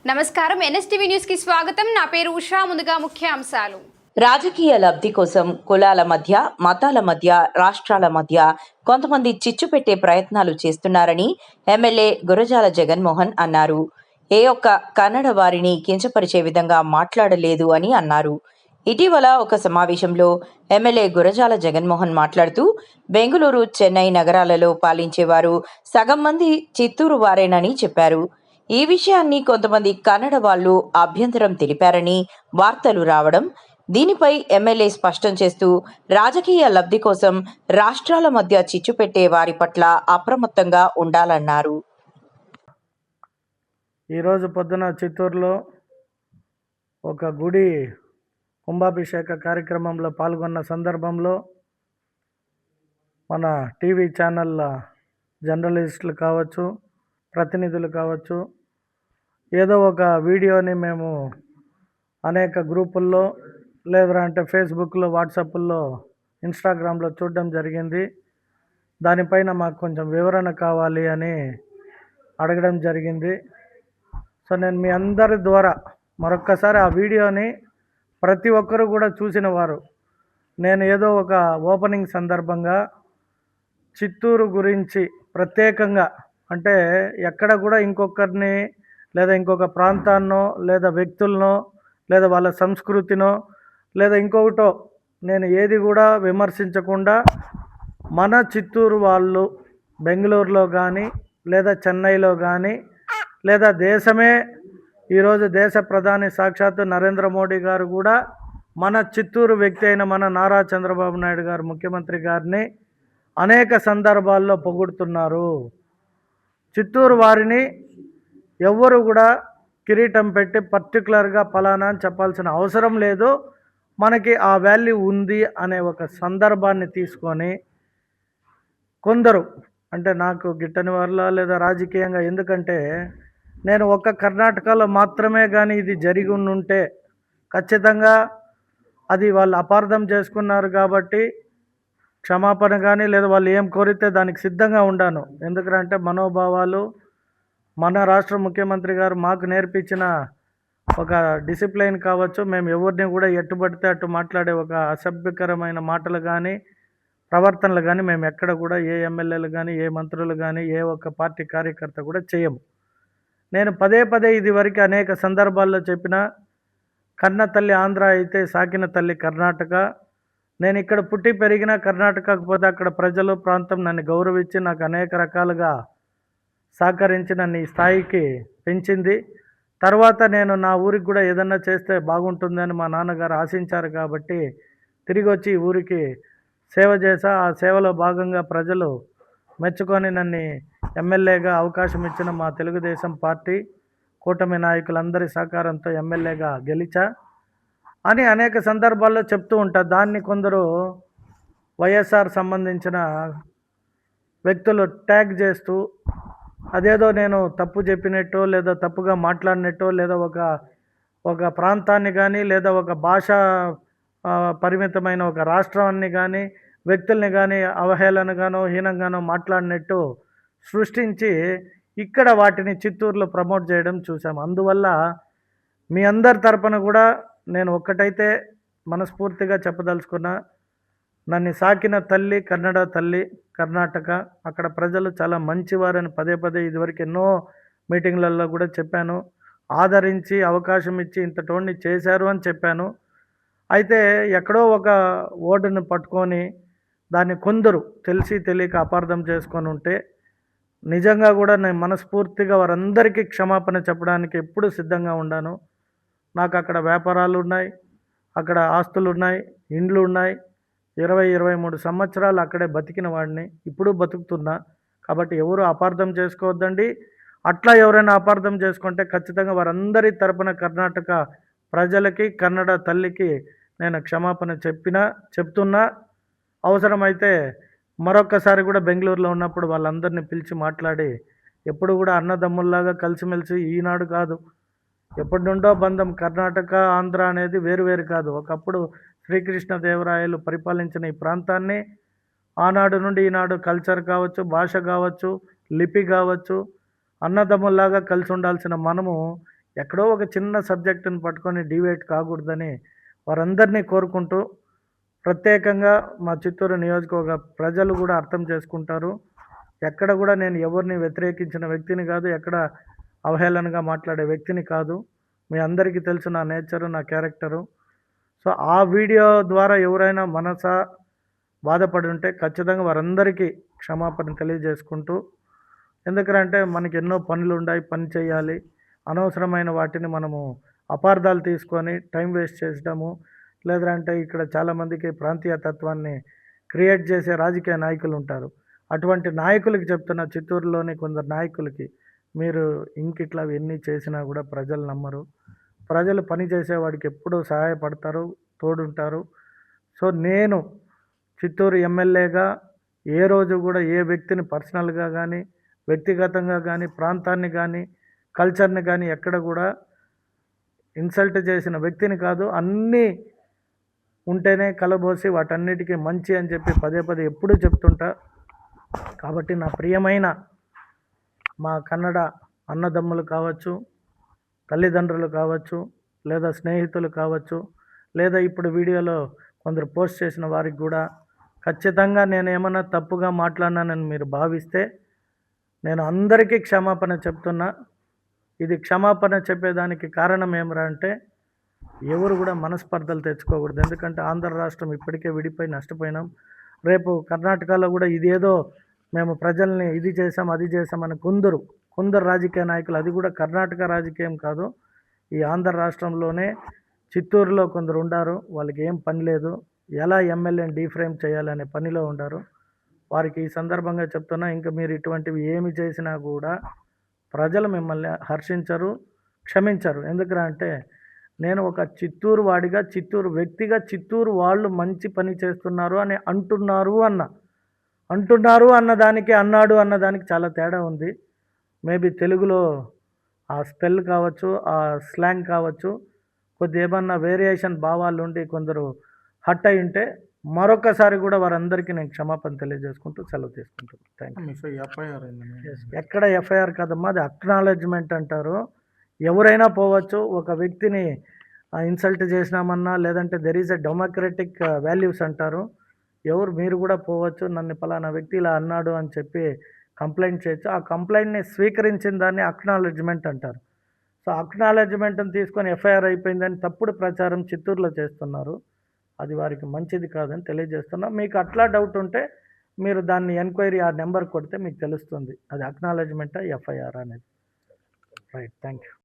నమస్కారం NSTV news కి స్వాగతం. నా పేరు ఉషా. ముందుగా ముఖ్యాంశాలు. రాజకీయ లబ్ధి కోసం కులాల మధ్య, మతాల మధ్య, రాష్ట్రాల మధ్య కొంతమంది చిచ్చు పెట్టే ప్రయత్నాలు చేస్తున్నారని ఎమ్మెల్యే గురజాల జగన్మోహన్ అన్నారు. ఏ ఒక్క కన్నడ వారిని కించపరిచే విధంగా మాట్లాడలేదు అని అన్నారు. ఇటీవల ఒక సమావేశంలో ఎమ్మెల్యే గురజాల జగన్మోహన్ మాట్లాడుతూ బెంగళూరు, చెన్నై నగరాలలో పాలించేవారు సగం మంది చిత్తూరు వారేనని చెప్పారు. ఈ విషయాన్ని కొంతమంది కన్నడ వాళ్లు అభ్యంతరం తెలిపారని వార్తలు రావడం, దీనిపై ఎమ్మెల్యే స్పష్టం చేస్తూ రాజకీయ లబ్ధి కోసం రాష్ట్రాల మధ్య చిచ్చు పెట్టే వారి పట్ల అప్రమత్తంగా ఉండాలన్నారు. ఈరోజు పొద్దున చిత్తూరులో ఒక గుడి కుంభాభిషేక కార్యక్రమంలో పాల్గొన్న సందర్భంలో మన టీవీ ఛానళ్ళ జర్నలిస్టులు కావచ్చు, ప్రతినిధులు కావచ్చు, ఏదో ఒక వీడియోని మేము అనేక గ్రూపుల్లో లేదంటే ఫేస్బుక్లో, వాట్సాప్లో, ఇన్స్టాగ్రామ్లో చూడడం జరిగింది. దానిపైన మాకు కొంచెం వివరణ కావాలి అని అడగడం జరిగింది. సో నేను మీ అందరి ద్వారా మరొక్కసారి ఆ వీడియోని ప్రతి ఒక్కరు కూడా చూసిన వారు, నేను ఏదో ఒక ఓపెనింగ్ సందర్భంగా చిత్తూరు గురించి ప్రత్యేకంగా, అంటే ఎక్కడ కూడా ఇంకొకరిని లేదా ఇంకొక ప్రాంతాన్నో లేదా వ్యక్తులనో లేదా వాళ్ళ సంస్కృతినో లేదా ఇంకొకటో నేను ఏది కూడా విమర్శించకుండా మన చిత్తూరు వాళ్ళు బెంగళూరులో కానీ లేదా చెన్నైలో కానీ లేదా దేశమే ఈరోజు దేశ ప్రధాని సాక్షాత్తు నరేంద్ర మోడీ గారు కూడా మన చిత్తూరు వ్యక్తి అయిన మన నారా చంద్రబాబు నాయుడు గారు ముఖ్యమంత్రి గారిని అనేక సందర్భాల్లో పొగుడుతున్నారు. చిత్తూరు వారిని ఎవ్వరు కూడా కిరీటం పెట్టి పర్టికులర్గా ఫలానా అని చెప్పాల్సిన అవసరం లేదు. మనకి ఆ వాల్యూ ఉంది అనే ఒక సందర్భాన్ని తీసుకొని కొందరు, అంటే నాకు గిట్టని వాళ్ళ లేదా రాజకీయంగా, ఎందుకంటే నేను ఒక్క కర్ణాటకలో మాత్రమే కానీ ఇది జరిగి ఉంటే ఖచ్చితంగా అది వాళ్ళు అపార్థం చేసుకున్నారు కాబట్టి క్షమాపణ కానీ లేదా వాళ్ళు ఏం కోరితే దానికి సిద్ధంగా ఉండాను. ఎందుకంటే మనోభావాలు, మన రాష్ట్ర ముఖ్యమంత్రి గారు మాకు నేర్పించిన ఒక డిసిప్లైన్ కావచ్చు, మేము ఎవరిని కూడా ఎట్టుబడితే అటు మాట్లాడే ఒక అసభ్యకరమైన మాటలు కానీ ప్రవర్తనలు కానీ మేము ఎక్కడ కూడా ఏ ఎమ్మెల్యేలు కానీ ఏ మంత్రులు కానీ ఏ ఒక్క పార్టీ కార్యకర్త కూడా చేయము. నేను పదే పదే ఇది వరకు అనేక సందర్భాల్లో చెప్పిన, కన్న తల్లి ఆంధ్ర అయితే సాకిన తల్లి కర్ణాటక. నేను ఇక్కడ పుట్టి పెరిగిన కర్ణాటకకు పోతే అక్కడ ప్రజలు, ప్రాంతం నన్ను గౌరవించి నాకు అనేక రకాలుగా సహకరించి నన్ను ఈ స్థాయికి పెంచింది. తర్వాత నేను నా ఊరికి కూడా ఏదన్నా చేస్తే బాగుంటుందని మా నాన్నగారు ఆశించారు కాబట్టి తిరిగి వచ్చి ఈ ఊరికి సేవ చేశా. ఆ సేవలో భాగంగా ప్రజలు మెచ్చుకొని నన్ను ఎమ్మెల్యేగా అవకాశం ఇచ్చిన మా తెలుగుదేశం పార్టీ కూటమి నాయకులందరి సహకారంతో ఎమ్మెల్యేగా గెలిచా అని అనేక సందర్భాల్లో చెప్తూ ఉంటారు. దాన్ని కొందరు వైఎస్ఆర్ సంబంధించిన వ్యక్తులు ట్యాగ్ చేస్తూ అదేదో నేను తప్పు చెప్పినట్టు లేదా తప్పుగా మాట్లాడినట్టు లేదా ఒక ప్రాంతాన్ని కానీ లేదా ఒక భాష పరిమితమైన ఒక రాష్ట్రాన్ని కానీ వ్యక్తుల్ని కానీ అవహేళనగానో హీనంగానో మాట్లాడినట్టు సృష్టించి ఇక్కడ వాటిని చిత్తూరులో ప్రమోట్ చేయడం చూసాం. అందువల్ల మీ అందరి తరపున కూడా నేను ఒక్కటైతే మనస్ఫూర్తిగా చెప్పదలుచుకున్నా, నన్ను సాకిన తల్లి కన్నడ తల్లి కర్ణాటక, అక్కడ ప్రజలు చాలా మంచివారని పదే పదే ఇదివరకు ఎన్నో మీటింగ్లలో కూడా చెప్పాను. ఆదరించి అవకాశం ఇచ్చి ఇంతటోడిని చేశారు అని చెప్పాను. అయితే ఎక్కడో ఒక ఓటును పట్టుకొని దాన్ని కొందరు తెలిసి తెలియక అపార్థం చేసుకొని ఉంటే నిజంగా కూడా నేను మనస్ఫూర్తిగా వారందరికీ క్షమాపణ చెప్పడానికి ఎప్పుడు సిద్ధంగా ఉన్నాను. నాకు అక్కడ వ్యాపారాలు ఉన్నాయి, అక్కడ ఆస్తులు ఉన్నాయి, ఇండ్లు ఉన్నాయి. 20-23 సంవత్సరాలు అక్కడే బతికిన వాడిని, ఇప్పుడు బతుకుతున్నా. కాబట్టి ఎవరు అపార్థం చేసుకోవద్దండి. అట్లా ఎవరైనా అపార్థం చేసుకుంటే ఖచ్చితంగా వారందరి తరపున కర్ణాటక ప్రజలకి, కన్నడ తల్లికి నేను క్షమాపణ చెప్తున్నా. అవసరమైతే మరొక్కసారి కూడా బెంగళూరులో ఉన్నప్పుడు వాళ్ళందరినీ పిలిచి మాట్లాడి, ఎప్పుడు కూడా అన్నదమ్ముల్లాగా కలిసిమెలిసి, ఈనాడు కాదు ఎప్పటి నుండో బంధం, కర్ణాటక ఆంధ్ర అనేది వేరు కాదు. ఒకప్పుడు శ్రీకృష్ణదేవరాయలు పరిపాలించిన ఈ ప్రాంతాన్ని ఆనాడు నుండి ఈనాడు కల్చర్ కావచ్చు, భాష కావచ్చు, లిపి కావచ్చు, అన్నదమ్ముల్లాగా కలిసి ఉండాల్సిన మనము ఎక్కడో ఒక చిన్న సబ్జెక్టుని పట్టుకొని డివేట్ కాకూడదని వారందరినీ కోరుకుంటూ, ప్రత్యేకంగా మా చిత్తూరు నియోజకవర్గ ప్రజలు కూడా అర్థం చేసుకుంటారు. ఎక్కడ కూడా నేను ఎవరిని వ్యతిరేకించిన వ్యక్తిని కాదు, ఎక్కడ అవహేళనగా మాట్లాడే వ్యక్తిని కాదు. మీ అందరికీ తెలుసు నా నేచరు, నా క్యారెక్టరు. సో ఆ వీడియో ద్వారా ఎవరైనా మనసా బాధపడి ఉంటే ఖచ్చితంగా వారందరికీ క్షమాపణ తెలియజేసుకుంటూ, ఎందుకంటే మనకి ఎన్నో పనులు ఉన్నాయి, పని చేయాలి. అనవసరమైన వాటిని మనము అపార్థాలు తీసుకొని టైం వేస్ట్ చేసడము, లేదంటే ఇక్కడ చాలామందికి ప్రాంతీయ తత్వాన్ని క్రియేట్ చేసే రాజకీయ నాయకులు ఉంటారు. అటువంటి నాయకులకి చెప్తున్న, చిత్తూరులోని కొందరు నాయకులకి, మీరు ఇంకిట్లా ఎన్ని చేసినా కూడా ప్రజలు నమ్మరు. ప్రజలు పని చేసేవాడికి ఎప్పుడూ సహాయపడతారు, తోడుంటారు. సో నేను చిత్తూరు ఎమ్మెల్యేగా ఏ రోజు కూడా ఏ వ్యక్తిని పర్సనల్గా కానీ, వ్యక్తిగతంగా కానీ, ప్రాంతాన్ని కానీ, కల్చర్ని కానీ ఎక్కడ కూడా ఇన్సల్ట్ చేసిన వ్యక్తిని కాదు. అన్నీ ఉంటేనే కలబోసి వాటన్నిటికీ మంచి అని చెప్పి పదే పదే ఎప్పుడూ చెప్తుంటా. కాబట్టి నా ప్రియమైన మా కన్నడ అన్నదమ్ములు కావచ్చు, తల్లిదండ్రులు కావచ్చు, లేదా స్నేహితులు కావచ్చు, లేదా ఇప్పుడు వీడియోలో కొందరు పోస్ట్ చేసిన వారికి కూడా ఖచ్చితంగా నేను ఏమన్నా తప్పుగా మాట్లాడినానని మీరు భావిస్తే నేను అందరికీ క్షమాపణ చెప్తున్నా. ఇది క్షమాపణ చెప్పేదానికి కారణం ఏమిరా అంటే, ఎవరు కూడా మనస్పర్ధలు తెచ్చుకోకూడదు. ఎందుకంటే ఆంధ్ర రాష్ట్రం ఇప్పటికే విడిపోయి నష్టపోయినాం. రేపు కర్ణాటకలో కూడా ఇదేదో మేము ప్రజల్ని ఇది చేసాం, అది చేసామని కొందరు రాజకీయ నాయకులు, అది కూడా కర్ణాటక రాజకీయం కాదు, ఈ ఆంధ్ర రాష్ట్రంలోనే చిత్తూరులో కొందరు ఉండారు. వాళ్ళకి ఏం పని లేదు, ఎలా ఎమ్మెల్యేని డీఫ్రేమ్ చేయాలనే పనిలో ఉండారు. వారికి ఈ సందర్భంగా చెప్తున్నా, ఇంకా మీరు ఇటువంటివి ఏమి చేసినా కూడా ప్రజలు మిమ్మల్ని హర్షించరు, క్షమించరు. ఎందుకంటే నేను ఒక చిత్తూరు వాడిగా, చిత్తూరు వ్యక్తిగా, చిత్తూరు వాళ్ళు మంచి పని చేస్తున్నారు అని అంటున్నారు అన్నదానికి, అన్నాడు అన్నదానికి చాలా తేడా ఉంది. మేబీ తెలుగులో ఆ స్పెల్ కావచ్చు, ఆ స్లాంగ్ కావచ్చు, కొద్ది ఏమన్నా వేరియేషన్ భావాలు ఉండి కొందరు హట్ అయి ఉంటే మరొకసారి కూడా వారందరికీ నేను క్షమాపణ తెలియజేసుకుంటూ సెలవు తీసుకుంటాను. Thank you. ఎక్కడ ఎఫ్ఐఆర్ కాదమ్మా, అది అక్నాలెడ్జ్మెంట్ అంటారు. ఎవరైనా పోవచ్చు. ఒక వ్యక్తిని ఇన్సల్ట్ చేసినామన్నా, లేదంటే there is a democratic values అంటారు. మీరు కూడా పోవచ్చు, నన్ను పలానా వ్యక్తి ఇలా అన్నాడు అని చెప్పి కంప్లైంట్ చేయొచ్చు. ఆ కంప్లైంట్ని స్వీకరించిన దాన్ని అక్నాలెడ్జ్మెంట్ అంటారు. సో అక్నాలెడ్జ్మెంట్ని తీసుకొని ఎఫ్ఐఆర్ అయిపోయిందని తప్పుడు ప్రచారం చిత్తూరులో చేస్తున్నారు. అది వారికి మంచిది కాదని తెలియజేస్తున్నా. మీకు అట్లా డౌట్ ఉంటే మీరు దాన్ని ఎంక్వైరీ ఆ నెంబర్ కొడితే మీకు తెలుస్తుంది, అది అక్నాలెడ్జ్మెంటా ఎఫ్ఐఆర్ అనేది. Right, thank you.